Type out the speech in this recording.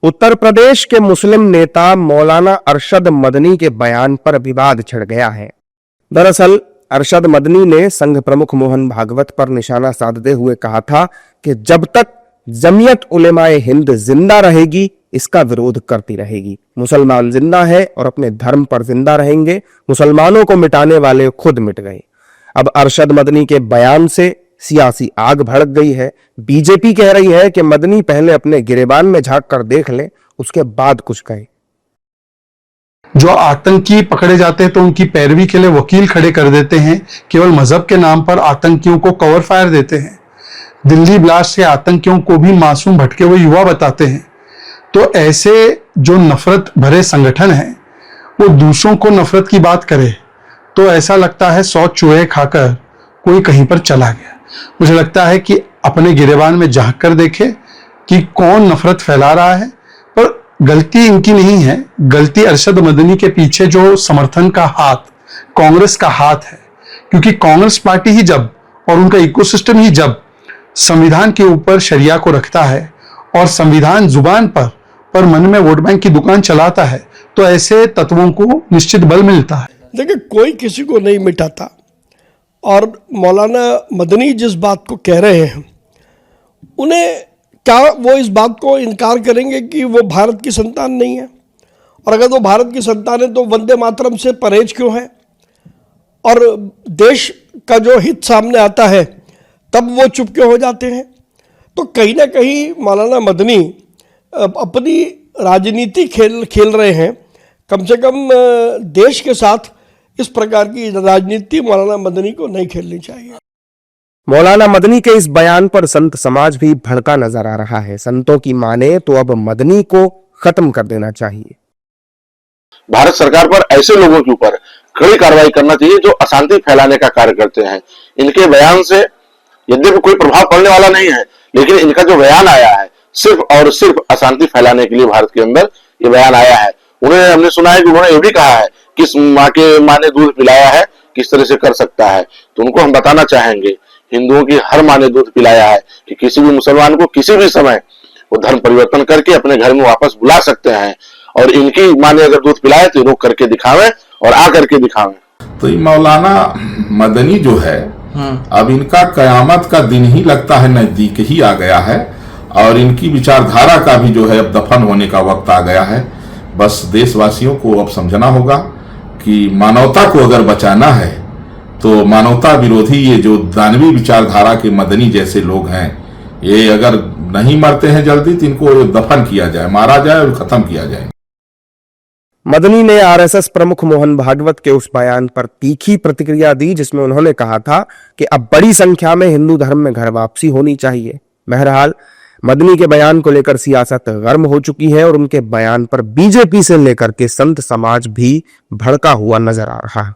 उत्तर प्रदेश के मुस्लिम नेता मौलाना अरशद मदनी के बयान पर विवाद छिड़ गया है। दरअसल अरशद मदनी ने संघ प्रमुख मोहन भागवत पर निशाना साधते हुए कहा था कि जब तक जमीयत उलेमाए हिंद जिंदा रहेगी इसका विरोध करती रहेगी। मुसलमान जिंदा है और अपने धर्म पर जिंदा रहेंगे। मुसलमानों को मिटाने वाले खुद मिट गए। अब अरशद मदनी के बयान से सियासी आग भड़क गई है। बीजेपी कह रही है कि मदनी पहले अपने गिरेबान में झांक कर देख ले, उसके बाद कुछ कहे। जो आतंकी पकड़े जाते हैं तो उनकी पैरवी के लिए वकील खड़े कर देते हैं, केवल मजहब के नाम पर आतंकियों को कवर फायर देते हैं। दिल्ली ब्लास्ट से आतंकियों को भी मासूम भटके हुए युवा बताते हैं। तो ऐसे जो नफरत भरे संगठन हैं वो दूसरों को नफरत की बात करे तो ऐसा लगता है 100 चूहे खाकर कोई कहीं पर चला गया। मुझे लगता है कि अपने गिरेबान में झांक कर देखे कि कौन नफरत फैला रहा है। पर गलती इनकी नहीं है, गलती अरशद मदनी के पीछे जो समर्थन का हाथ, कांग्रेस का हाथ है। क्योंकि कांग्रेस पार्टी ही जब और उनका इकोसिस्टम ही जब संविधान के ऊपर शरिया को रखता है और संविधान जुबान पर मन में वोट बैंक की दुकान चलाता है तो ऐसे तत्वों को निश्चित बल मिलता है। देखिए, कोई किसी को नहीं मिटाता और मौलाना मदनी जिस बात को कह रहे हैं उन्हें क्या वो इस बात को इनकार करेंगे कि वो भारत की संतान नहीं है? और अगर वो भारत की संतान है तो वंदे मातरम से परहेज क्यों है? और देश का जो हित सामने आता है तब वो चुप क्यों हो जाते हैं? तो कहीं ना कहीं मौलाना मदनी अपनी राजनीति खेल रहे हैं। कम से कम देश के साथ इस प्रकार की राजनीति मौलाना मदनी को नहीं खेलनी चाहिए। मौलाना मदनी के इस बयान पर संत समाज भी भड़का नजर आ रहा है। संतों की माने तो अब मदनी को खत्म कर देना चाहिए। भारत सरकार पर ऐसे लोगों के ऊपर कड़ी कार्रवाई करना चाहिए जो अशांति फैलाने का कार्य करते हैं। इनके बयान से यद्यपि कोई प्रभाव पड़ने वाला नहीं है, लेकिन इनका जो बयान आया है सिर्फ और सिर्फ अशांति फैलाने के लिए भारत के अंदर ये बयान आया है। उन्हें हमने सुना है कि उन्होंने ये भी कहा है किस माँ ने दूध पिलाया है किस तरह से कर सकता है। तो उनको हम बताना चाहेंगे, हिंदुओं की हर माँ ने दूध पिलाया है कि किसी भी मुसलमान को किसी भी समय वो धर्म परिवर्तन करके अपने घर में वापस बुला सकते हैं। और इनकी माँ ने अगर दूध पिलाया तो रोक करके दिखावे और आ करके दिखावे। तो ये मौलाना मदनी जो है अब इनका कयामत का दिन ही लगता है नजदीक ही आ गया है और इनकी विचारधारा का भी जो है अब दफन होने का वक्त आ गया है। बस देशवासियों को अब समझना होगा कि मानवता को अगर बचाना है तो मानवता विरोधी ये जो दानवी विचारधारा के मदनी जैसे लोग हैं, ये अगर नहीं मरते हैं जल्दी तो इनको दफन किया जाए, मारा जाए और खत्म किया जाए। मदनी ने आरएसएस प्रमुख मोहन भागवत के उस बयान पर तीखी प्रतिक्रिया दी जिसमें उन्होंने कहा था कि अब बड़ी संख्या में हिंदू धर्म में घर वापसी होनी चाहिए। बहरहाल मदनी के बयान को लेकर सियासत गर्म हो चुकी है और उनके बयान पर बीजेपी से लेकर के संत समाज भी भड़का हुआ नजर आ रहा है।